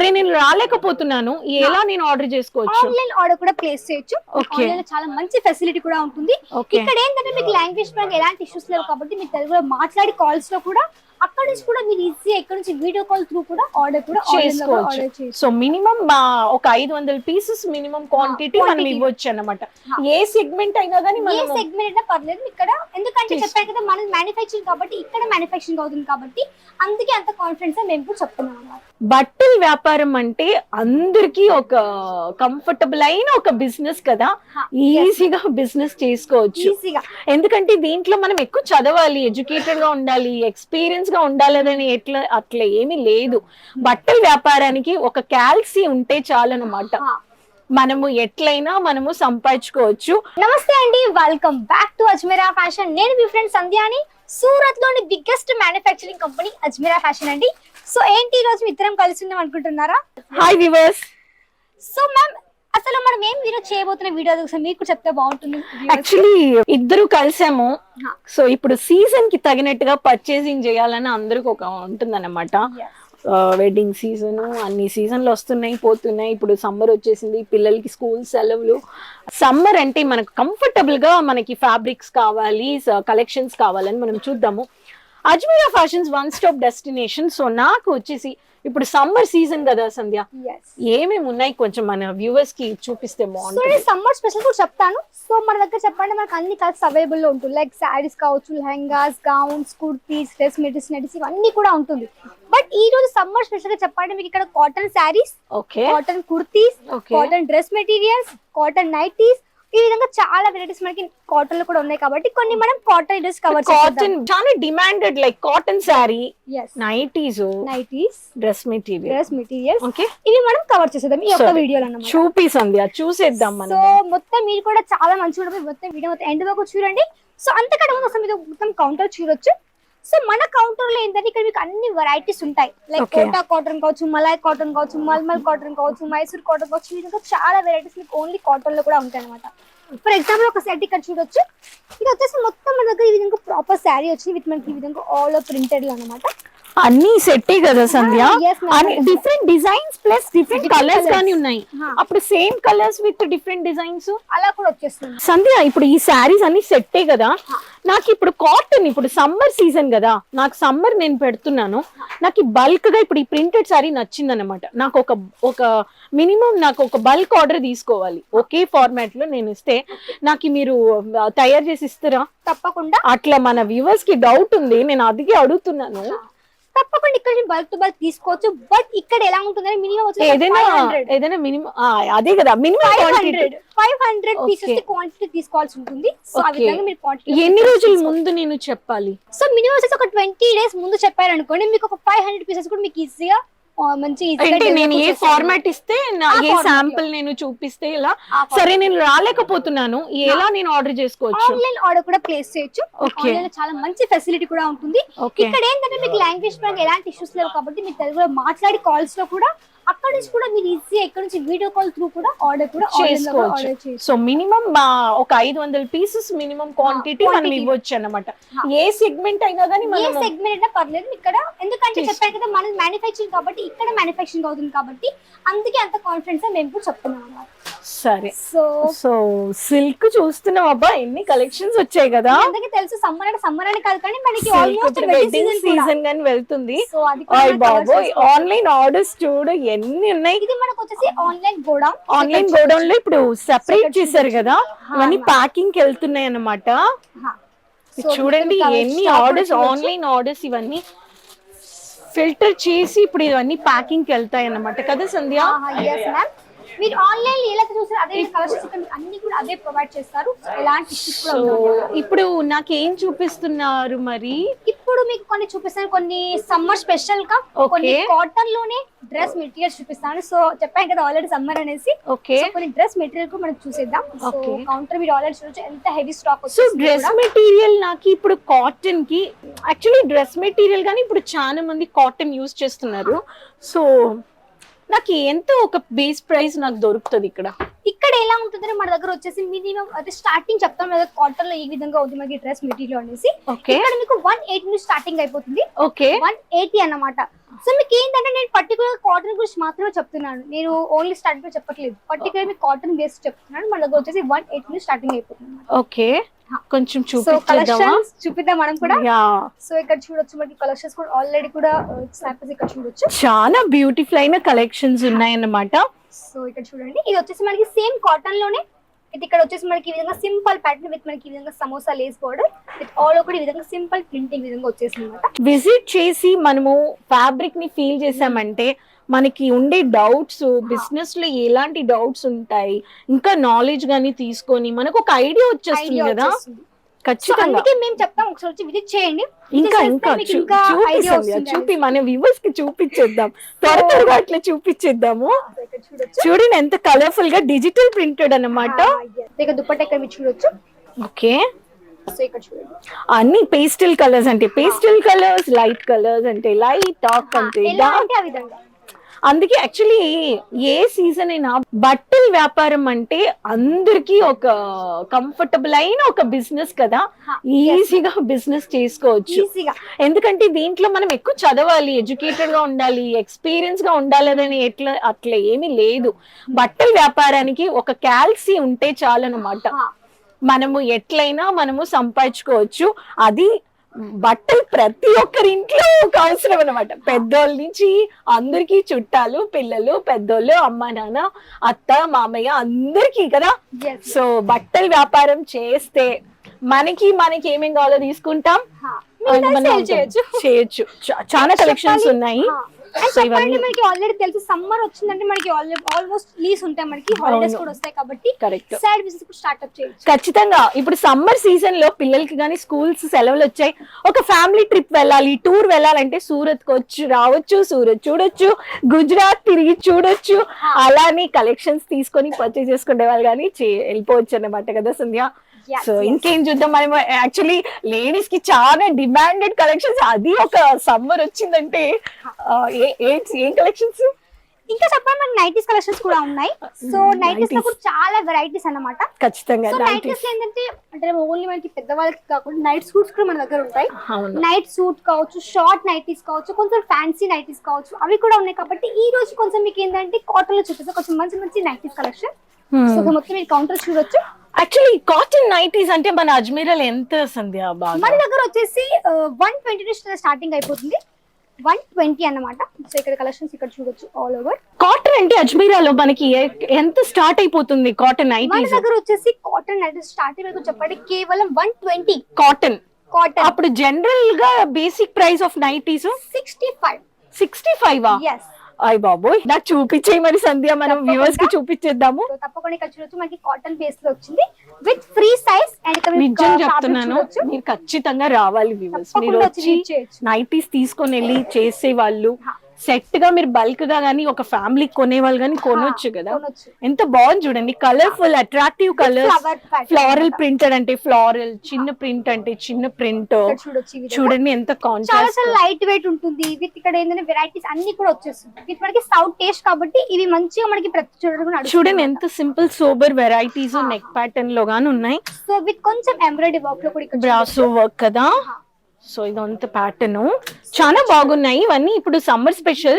సరే నేను రాలేకపోతున్నాను, ఎలా నేను ఆర్డర్ చేసుకోవచ్చు? ఆన్లైన్ ఆర్డర్ కూడా ప్లేస్ చేయొచ్చు. ఆన్లైన్ లో చాలా మంచి ఫెసిలిటీ కూడా ఉంటుంది. ఇక్కడ ఏంటంటే మీకు లాంగ్వేజ్ పరంగా ఎలాంటి ఇష్యూస్ లేవు కాబట్టి మీరు తెలుగులో మాట్లాడి కాల్స్ లో కూడా అక్కడ నుంచి కూడా మీరు ఈజీ ఎక్కడ నుంచి వీడియో కాల్ త్రూ కూడా ఆర్డర్ కూడా చేసుకోవచ్చు. సో మినిమం ఒక 500 పీసెస్ మినిమం క్వాంటిటీ మనం ఇవ్వచ్చు అన్నమాట. ఏ సెగ్మెంట్ అయినా కానీ ఏ సెగ్మెంట్ అయినా పర్లేదు ఇక్కడ, ఎందుకంటే చెప్పాను కదా మనం మ్యానుఫ్యాక్చరింగ్ కాబట్టి ఇక్కడ మ్యానుఫ్యాక్చరింగ్ అవుతుంది కాబట్టి అందుకే అంత కాన్ఫిడెన్స్ మేము కూడా చెప్తున్నాం అన్నమాట. బట్టల వ్యాపారం అంటే అందరికి ఒక కంఫర్టబుల్ అయిన ఒక బిజినెస్ కదా, ఈజీగా బిజినెస్ చేసుకోవచ్చు. ఎందుకంటే దీంట్లో మనం ఎక్కువ చదవాలి, ఎడ్యుకేటెడ్ గా ఉండాలి, ఎక్స్పీరియన్స్ గా ఉండాలని అట్లా ఏమీ లేదు. బట్టల వ్యాపారానికి ఒక క్యాల్సీ ఉంటే చాలన్నమాట, మనము ఎట్లయినా మనము సంపాదించుకోవచ్చు. నమస్తే అండి, welcome back to Ajmeera fashion. నేను మీ ఫ్రెండ్ సంధ్యాని. సూరత్ లోని biggest manufacturing company Ajmeera fashion అండి. సో ఏంటి ఈ రోజు ఇద్దరం కలిసి ఉన్నాం అనుకుంటున్నారా? Hi viewers. సో మ్యామ్ అసలు మనం ఏం వీడియో చేయబోతున్న వీడియో మీకు చెప్తే బాగుంటుంది. యాక్చువల్లీ ఇద్దరు కలిసాము. సో ఇప్పుడు సీజన్ కి తగినట్టుగా పర్చేసింగ్ చేయాలని అందరికి ఒక ఉంటుందన్నమాట. వెడ్డింగ్ సీజన్, అన్ని సీజన్లు వస్తున్నాయి పోతున్నాయి. ఇప్పుడు సమ్మర్ వచ్చేసింది, పిల్లలకి స్కూల్ సెలవులు. సమ్మర్ అంటే మనకు కంఫర్టబుల్ గా మనకి ఫ్యాబ్రిక్స్ కావాలి, కలెక్షన్స్ కావాలని మనం చూద్దాము. Ajmeera fashions one stop destination. So నాకు వచ్చేసి ఇప్పుడు సమ్మర్ సీజన్ కదా సంధ్య, ఏమేమి ఉన్నాయి కొంచెం మన వ్యూవర్స్ కి చూపిస్తే బాగుంటుంది. సమ్మర్ స్పెషల్ కూడా చెప్తాను. సో మన దగ్గర చెప్పండి మనకు అన్ని కలర్స్ అవైలబుల్ లో ఉంటుంది. లైక్ శారీస్ కావచ్చు, lehengas, gowns, kurtis, dress materials, nighties ఇవన్నీ కూడా ఉంటుంది. బట్ ఈ రోజు సమ్మర్ స్పెషల్ గా చెప్పండి మీకు ఇక్కడ cotton saris, cotton kurtis, cotton dress materials, cotton nighties, ఈ విధంగా చాలా వెరైటీస్ మనకి కాటన్ లో కూడా ఉన్నాయి కాబట్టి కొన్ని మనం కాటన్ డ్రెస్ కవర్ చేద్దాం. కాటన్ చాలా demanded, like cotton sorry, nighties, dress materials okay, ఇవి మనం కవర్ చేసేద్దాం ఈ యొక్క వీడియోలో అన్నమాట. చూపిసండి, చూసేద్దాం మనం. సో మొత్తం మీరు కూడా చాలా మంచిగా ఉంటుంది, మొత్తం వీడియో మొత్తం ఎండ్ వరకు చూడండి. సో అంతకంటే ముందు అసలు మీరు మొత్తం కౌంటర్ చూడొచ్చు. సో మన కౌంటర్ లో ఏంటంటే ఇక్కడ మీకు అన్ని వెరైటీస్ ఉంటాయి. లైక్ కోటా కాటన్ కావచ్చు, మలాయ్ కాటన్ కావచ్చు, మల్మల్ కాటన్ కావచ్చు, మైసూర్ కాటన్ కావచ్చు, ఈ విధంగా చాలా వెరైటీస్ మీకు ఓన్లీ కాటన్ లో కూడా ఉంటాయి అనమాట. ఫర్ ఎగ్జాంపుల్ ఒక సెట్ ఇక్కడ చూడొచ్చు. ఇది వచ్చేసి మొత్తం మన దగ్గర ఈ విధంగా ప్రాపర్ శారీ వచ్చింది విత్ మనకి ఈ విధంగా ఆల్ ఓవర్ ప్రింటెడ్ అనమాట. అన్ని సెట్టే కదా Sandhya, different designs plus different colours గానీ ఉన్నాయి. అప్పుడు same colours with different designs అలా కూడా వచ్చేస్తుంది సంధ్య. ఇప్పుడు ఈ శారీస్ అన్ని సెట్టే కదా, నాకు ఇప్పుడు కాటన్, ఇప్పుడు సమ్మర్ సీజన్ కదా, నాకు సమ్మర్ నేను పెడుతున్నాను, నాకు బల్క్ గా ఇప్పుడు ఈ ప్రింటెడ్ శారీ నచ్చింది అనమాట. నాకు ఒక మినిమం నాకు ఒక బల్క్ ఆర్డర్ తీసుకోవాలి. ఒకే ఫార్మాట్ లో నేను ఇస్తే నాకు మీరు తయారు చేసి ఇస్తారా? తప్పకుండా. అట్లా మన వ్యూవర్స్ కి డౌట్ ఉంది, నేను అదిగే అడుగుతున్నాను. తప్పకుండా ఇక్కడ బల్క్ టు బల్క్ తీసుకోవచ్చు. బట్ ఇక్కడ ఎలా ఉంటుందంటే మినిమం ఏదైనా మినిమం అదే కదా, మినిమం 500 పీసెస్ క్వాంటిటీ తీసుకోవాల్సి ఉంటుంది. సో ఆ విధంగా మీరు క్వాంటిటీ ఎన్ని రోజుల ముందు నేను చెప్పాలి? సో మినిమం వచ్చేసి ఒక 20 డేస్ ముందు చెప్పారనుకోండి, మీకు ఒక 500 పీసెస్ కూడా మీకు ఈజీగా అంటే నేను ఏ ఫార్మాట్ ఇస్తే, ఏ శాంపుల్ నేను చూపిస్తే ఇలా, సరే నేను రాలేకపోతున్నాను, ఎలా నేను ఆర్డర్ చేసుకోవచ్చు? ఆన్లైన్ ఆర్డర్ కూడా ప్లేస్ చేయొచ్చు. ఆన్లైన్ లో చాలా మంచి ఫెసిలిటీ కూడా ఉంటుంది. ఇక్కడ ఏంటంటే మీకు లాంగ్వేజ్ పరంగా ఎలాంటి ఇష్యూస్ లేవు కాబట్టి మీరు తెలుగులో మాట్లాడి కాల్స్ లో కూడా అక్కడ నుంచి కూడా మీరు ఈజీ ఎక్కడ నుంచి వీడియో కాల్ త్రూ కూడా ఆర్డర్ కూడా చేసుకోవచ్చు. సో మినిమం ఒక 500 పీసెస్ మినిమం క్వాంటిటీ మనం ఇవ్వచ్చు అన్నమాట. ఏ సెగ్మెంట్ అయినా కానీ ఏ సెగ్మెంట్ అయినా పర్లేదు ఇక్కడ, ఎందుకంటే చెప్పాను కదా మనం మ్యానుఫ్యాక్చరింగ్ కాబట్టి ఇక్కడ మ్యానుఫ్యాక్చరింగ్ అవుతుంది కాబట్టి అందుకే అంత కాన్ఫిడెన్స్ మేము కూడా చెప్తున్నాం అన్నమాట. సరే, సో సిల్క్ చూస్తున్నాం, అబ్బా ఎన్ని కలెక్షన్స్ వచ్చాయి కదా. అందరికీ తెలుసు సమ్మర్ అంటే సమ్మర్ అని కాదు కానీ మనకి ఆల్మోస్ట్ వెడ్డింగ్ సీజన్ గాని వెళ్తుంది. బాబోయ్ ఆన్లైన్ ఆర్డర్స్ చూడు ఎన్ని ఉన్నాయి. ఇది మనకు వచ్చేసి ఆన్లైన్ గోడౌన్ లో ఇప్పుడు సెపరేట్ చేశారు కదా, ఇవన్నీ ప్యాకింగ్ కి వెళ్తున్నాయి అన్నమాట. చూడండి ఎన్ని ఆర్డర్స్, ఆన్లైన్ ఆర్డర్స్ ఇవన్నీ ఫిల్టర్ చేసి ఇప్పుడు ఇవన్నీ ప్యాకింగ్ కి వెళ్తాయి అన్నమాట కదా సంధ్య. మీరు ఆన్లైన్ ఎలా చూసారు అదే కలర్స్ అన్ని కూడా అదే ప్రొవైడ్ చేస్తారు. ఎలాంటి ఇష్యూస్ కూడా ఉండవు. ఇప్పుడు నాకు ఏం చూపిస్తున్నారు మరి? ఇప్పుడు మీకు కొన్ని చూపిస్తాను, కొన్ని సమ్మర్ స్పెషల్ గా కొన్ని కాటన్ లోనే డ్రెస్ మెటీరియల్స్ చూపిస్తాను. సో చెప్పాను కదా ఆల్రెడీ సమ్మర్ అనేసి, కొన్ని డ్రెస్ మెటీరియల్ కూడా మనం చూసేద్దాం. సో కౌంటర్ మీరు ఆల్రెడీ చూడొచ్చు ఎంత హెవీ స్టాక్ వచ్చింది. సో డ్రెస్ మెటీరియల్ నాకు ఇప్పుడు కాటన్ కి, యాక్చువల్లీ డ్రెస్ మెటీరియల్ గానీ ఇప్పుడు చాలా మంది కాటన్ యూజ్ చేస్తున్నారు. సో నాకు ఎంతో ఒక బేస్ ప్రైస్ నాకు దొరుకుతుంది ఇక్కడ. ఇక్కడ ఎలా ఉంటుందంటే మన దగ్గర వచ్చేసి మినిమం అయితే స్టార్టింగ్ చెప్తాం కదా కాటన్ లో ఈ విధంగా ఉంది మనకి డ్రెస్ మెటీరియల్ అనేసి. ఇక్కడ మీకు 180 నుంచి స్టార్టింగ్ అయిపోతుంది. ఓకే 180 అన్నమాట. సో మీకు ఏంటంటే నేను పర్టికులర్ కాటన్ గురించి మాత్రమే చెప్తున్నాను, నేను ఓన్లీ స్టార్టింగ్ లో చెప్పట్లేదు, పర్టికులర్ మీకు కాటన్ బేస్ చెప్తున్నాను. మన దగ్గర వచ్చేసి 180 నుంచి స్టార్టింగ్ అయిపోతుంది. ఓకే కొంచెం కలెక్షన్స్ చూపిద్దాం మనం కూడా. సో ఇక్కడ చూడొచ్చు మనకి కలెక్షన్స్ కూడా ఆల్రెడీ కూడా శాంపిల్స్ ఇక్కడ చూడొచ్చు, చాలా బ్యూటిఫుల్ అయిన కలెక్షన్స్ ఉన్నాయన్నమాట. సో ఇక్కడ చూడండి ఇది వచ్చేసి మనకి సేమ్ కాటన్ లోనే, ఇది ఇక్కడ వచ్చేసి మనకి ఈ విధంగా సింపుల్ ప్యాటర్న్ విత్ మనకి ఈ విధంగా samosa lace border with all over ఈ విధంగా సింపుల్ ప్రింటింగ్ విధంగా వచ్చేసింది అన్నమాట. విజిట్ చేసి మనము ఫ్యాబ్రిక్ ని ఫీల్ చేసామంటే మనకి ఉండే డౌట్స్, బిజినెస్ లో ఎలాంటి డౌట్స్ ఉంటాయి, ఇంకా నాలెడ్జ్ గానీ తీసుకొని మనకు ఒక ఐడియా వచ్చేస్తుంది కదా. ఖచ్చితంగా అందుకే మేము చెప్తాం ఒకసారి వచ్చి విజిట్ చేయండి. ఇంకా చూపి మన వ్యూవర్స్ కి చూపించేద్దాం, త్వరగా అట్లా చూపించేద్దాము. చూడండి ఎంత కలర్ఫుల్ గా డిజిటల్ ప్రింటెడ్ అన్నమాట. ఇక దుపట్టా ఇక్కడ మీరు చూడొచ్చు. ఓకే సో ఇక్కడ చూడండి అన్ని పేస్టల్ కలర్స్, అంటే పేస్టల్ కలర్స్, లైట్ కలర్స్ అంటే లైట్, డార్క్ అంటే డార్క్. ఆ విధంగా అందుకే యాక్చువల్లీ ఏ సీజన్ అయినా బట్టల వ్యాపారం అంటే అందరికి ఒక కంఫర్టబుల్ అయిన ఒక బిజినెస్ కదా, ఈజీగా బిజినెస్ చేసుకోవచ్చు. ఎందుకంటే దీంట్లో మనం ఎక్కువ చదవాలి, ఎడ్యుకేటెడ్ గా ఉండాలి, ఎక్స్పీరియన్స్ గా ఉండాలి అని అట్లా ఏమీ లేదు. బట్టల వ్యాపారానికి ఒక క్యాల్సీ ఉంటే చాలన్నమాట, మనము ఎట్లయినా మనము సంపాదించుకోవచ్చు. అది బట్టలు ప్రతి ఒక్కరి ఇంట్లో ఒక అవసరం అనమాట, పెద్దోళ్ళ నుంచి అందరికి, చుట్టాలు, పిల్లలు, పెద్దోళ్ళు, అమ్మ నాన్న, అత్త మామయ్య అందరికి కదా. సో బట్టల వ్యాపారం చేస్తే మనకి ఏమేం కావాలో తీసుకుంటాం, చేయొచ్చు. చాలా కలెక్షన్స్ ఉన్నాయి. మనకి ఆల్రెడీ తెలుసు సమ్మర్ వచ్చిందంటే మనకి ఆల్మోస్ట్ లీవ్స్ ఉంటాయి, మనకి హాలిడేస్ కూడా వస్తాయి కాబట్టి సైడ్ బిజినెస్ స్టార్ట్అప్ చేయొచ్చు. ఖచ్చితంగా ఇప్పుడు సమ్మర్ సీజన్ లో పిల్లలకి గానీ స్కూల్స్ సెలవులు వచ్చాయి, ఒక ఫ్యామిలీ ట్రిప్ వెళ్ళాలి, టూర్ వెళ్ళాలంటే సూరత్ కి రావచ్చు, సూరత్ చూడొచ్చు, గుజరాత్ తిరిగి చూడొచ్చు. అలానే కలెక్షన్స్ తీసుకొని పర్చేస్ చేసుకునే వాళ్ళు కానీ వెళ్ళిపోవచ్చు అన్నమాట కదా సంధ్య. సో ఇంకేం చూద్దాం మనం. యాక్చువల్లీ లేడీస్ కి చాలా డిమాండెడ్ కలెక్షన్స్, అది ఒక సమ్మర్ వచ్చిందంటే ఏం కలెక్షన్స్ ఇంకా చెప్పాలి, మనకి నైటీస్ కలెక్షన్స్ కూడా ఉన్నాయి. సో నైటీస్ లో కూడా చాలా వెరైటీస్ అన్నమాట. ఖచ్చితంగా నైటీస్ ఏంటంటే అంటే ఓన్లీ మనకి పెద్దవాళ్ళకి కాకుండా నైట్ సూట్స్ కూడా మన దగ్గర ఉంటాయి. నైట్ సూట్ కావచ్చు, షార్ట్ నైటీస్ కావచ్చు, కొంచెం ఫ్యాన్సీ నైటీస్ కావచ్చు, అవి కూడా ఉన్నాయి. కాబట్టి ఈ రోజు కొంచెం మీకు ఏంటంటే కాటన్ లో చూపిస్తే కొంచెం మంచి నైటీస్ కలెక్షన్. సో మొత్తం మీరు కౌంటర్ చూడొచ్చు. యాక్చువల్లీ కాటన్ నైటీస్ అంటే మన అజ్మీరాలో ఎంత సంధ్య బాగా మన దగ్గర వచ్చేసి 120 నుంచి స్టార్టింగ్ అయిపోతుంది, 120 అన్నమాట. సో ఇక్కడ కలెక్షన్స్ ఇక్కడ చూడొచ్చు ఆల్ ఓవర్. కాటన్ అంటే అజ్మీరాలో మనకి ఎంత స్టార్ట్ అయిపోతుంది కాటన్ నైటీస్? మన దగ్గర వచ్చేసి కాటన్ నైటీస్ స్టార్టింగ్ వరకు చెప్పండి కేవలం 120 కాటన్. అప్పుడు జనరల్ గా basic price of nighties 65. yes. అయ్య బాబోయ్, నాకు చూపించేయి మరి సంధ్య, మనం వ్యూవర్స్ కి చూపించేద్దాము. తప్పకుండా ఇక్కడ చూడొచ్చు మనకి కాటన్ బేస్ లో వచ్చింది విత్ ఫ్రీ సైజ్. అండ్ నిజం చెప్తున్నాను, మీరు ఖచ్చితంగా రావాలి వ్యూవర్స్, మీరు వచ్చి నైటీస్ తీసుకొని వెళ్ళి చేసే వాళ్ళు సెట్ గా మీరు బల్క్ గా గానీ ఒక ఫ్యామిలీ కొనే వాళ్ళు గానీ కొనొచ్చు కదా. ఎంత బాగుంది చూడండి, colourful attractive colours, floral printed అంటే ఫ్లోరల్, చిన్న ప్రింట్ అంటే చిన్న ప్రింట్. చూడండి ఎంత కాంట్రాస్ట్, లైట్ వెయిట్ ఉంటుంది. విత్ ఇక్కడ ఏంటంటే వెరైటీస్ అన్ని కూడా వచ్చేస్తుంది. విత్ మనకి సౌత్ టేస్ట్ కాబట్టి ఇవి మంచిగా మనకి ప్రతి చూడండి ఎంత simple sober varieties neck pattern లో గానీ ఉన్నాయి. సో విత్ కొంచెం ఎంబ్రాయిడరీ వర్క్ లో కూడా బ్రాసో వర్క్ కదా. సో ఇదంతా ప్యాటర్న్ చాలా బాగున్నాయి. ఇవన్నీ ఇప్పుడు సమ్మర్ స్పెషల్.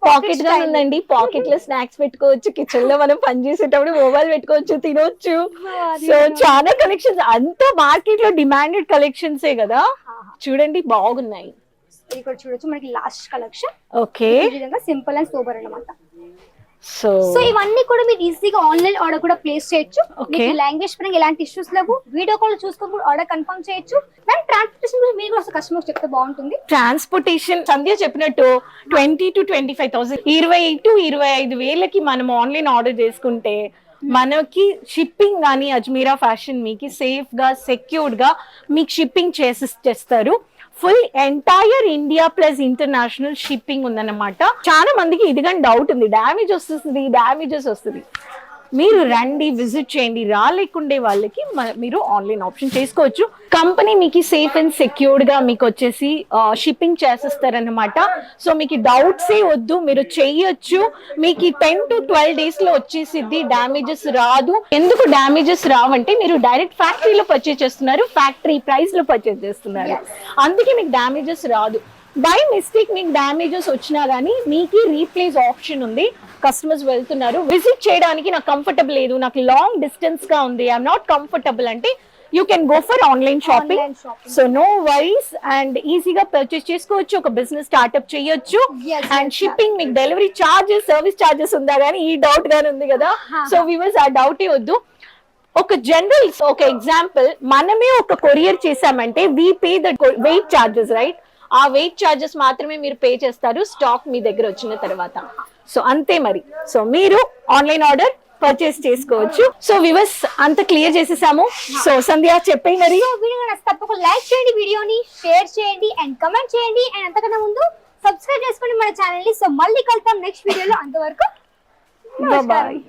పాకెట్ గా ఉందండి, పాకెట్ లో స్నాక్స్ పెట్టుకోవచ్చు, కిచెన్ లో మనం పని చేసేటప్పుడు మొబైల్ పెట్టుకోవచ్చు, తినొచ్చు. సో చాలా కలెక్షన్స్, అంతా మార్కెట్ లో డిమాండెడ్ కలెక్షన్స్ కదా. చూడండి బాగున్నాయి. ఇక్కడ చూడొచ్చు మనకి లాస్ట్ కలెక్షన్. ఓకే, ఈ విధంగా సింపుల్ అండ్ సూపర్ అన్నమాట. సో ఇవన్నీ కూడా మీరు ఈజీగా ఆన్లైన్ ఆర్డర్ కూడా ప్లేస్ చేయొచ్చు. మీకు లాంగ్వేజ్ పరంగా ఎలాంటి ఇష్యూస్ లేవు. వీడియో కాల్ చూసుకొని కూడా ఆర్డర్ కన్ఫర్మ్ చేయొచ్చు. అండ్ ట్రాన్స్పోర్టేషన్ మీరు కూడా కస్టమర్స్ చెప్తే బాగుంటుంది. ట్రాన్స్పోర్టేషన్ సంధ్య చెప్పినట్టు 20 to 25,000, 20 to 25,000 మనం ఆన్లైన్ ఆర్డర్ చేసుకుంటే మనకి షిప్పింగ్ గానీ అజ్మీరా ఫ్యాషన్ మీకు సేఫ్ గా సెక్యూర్డ్ గా మీకు షిప్పింగ్ చేస్తారు. Full entire India plus international shipping ఉందన్నమాట. చాలా మందికి ఇది కానీ డౌట్ ఉంది, డ్యామేజెస్ వస్తుంది. మీరు రండి, విజిట్ చేయండి. రాలేకుండే వాళ్ళకి మీరు ఆన్లైన్ ఆప్షన్ చేసుకోవచ్చు. కంపెనీ మీకు సేఫ్ అండ్ సెక్యూర్డ్ గా మీకు వచ్చేసి షిప్పింగ్ చేసేస్తారనమాట. సో మీకు డౌట్సే వద్దు, మీరు చెయ్యొచ్చు. మీకు 10 to 12 days లో వచ్చేసిద్ది, డ్యామేజెస్ రాదు. ఎందుకు డ్యామేజెస్ రావంటే మీరు డైరెక్ట్ ఫ్యాక్టరీలో పర్చేస్ చేస్తున్నారు, ఫ్యాక్టరీ ప్రైస్ లో పర్చేస్ చేస్తున్నారు, అందుకే మీకు డ్యామేజెస్ రాదు. బై మిస్టేక్ మీకు డ్యామేజెస్ వచ్చినా గానీ మీకు రీప్లేస్ ఆప్షన్ ఉంది. కస్టమర్స్ వెళ్తున్నారు, విజిట్ చేయడానికి నాకు కంఫర్టబుల్ లేదు, నాకు లాంగ్ డిస్టెన్స్ గా ఉంది, ఐఎమ్ నాట్ కంఫర్టబుల్ అంటే you can go for online shopping. So no worries, and ఈజీగా పర్చేస్ చేసుకోవచ్చు, ఒక బిజినెస్ స్టార్ట్అప్ చేయొచ్చు. అండ్ షిప్పింగ్ మీకు డెలివరీ చార్జెస్, సర్వీస్ చార్జెస్ ఉందా కానీ ఈ డౌట్ గానీ ఉంది కదా. సో వ్యూవర్స్ ఆ డౌటే వద్దు. ఒక జనరల్ ఒక ఎగ్జాంపుల్, మనమే ఒక కొరియర్ చేసామంటే we pay the weight charges, right? ఆ వెయిట్ చార్జెస్ మాత్రమే మీరు పే చేస్తారు స్టాక్ మీ దగ్గర వచ్చిన తర్వాత. సో అంతే మరి. సో మీరు ఆన్లైన్ ఆర్డర్ పర్చేస్ చేసుకోవచ్చు. సో వివర్స్ అంత క్లియర్ చేసేసాము. సో సంధ్య చెప్పే మరి. వీడియో తప్పకుండా లైక్ చేయండి, వీడియోని షేర్ చేయండి అండ్ కమెంట్ చేయండి. అండ్ అంతకన్నా ముందు సబ్స్క్రైబ్ చేసుకోండి మన ఛానల్ ని. సో మళ్ళీ కలుద్దాం నెక్స్ట్ వీడియోలో. అంతవరకు బాయ్.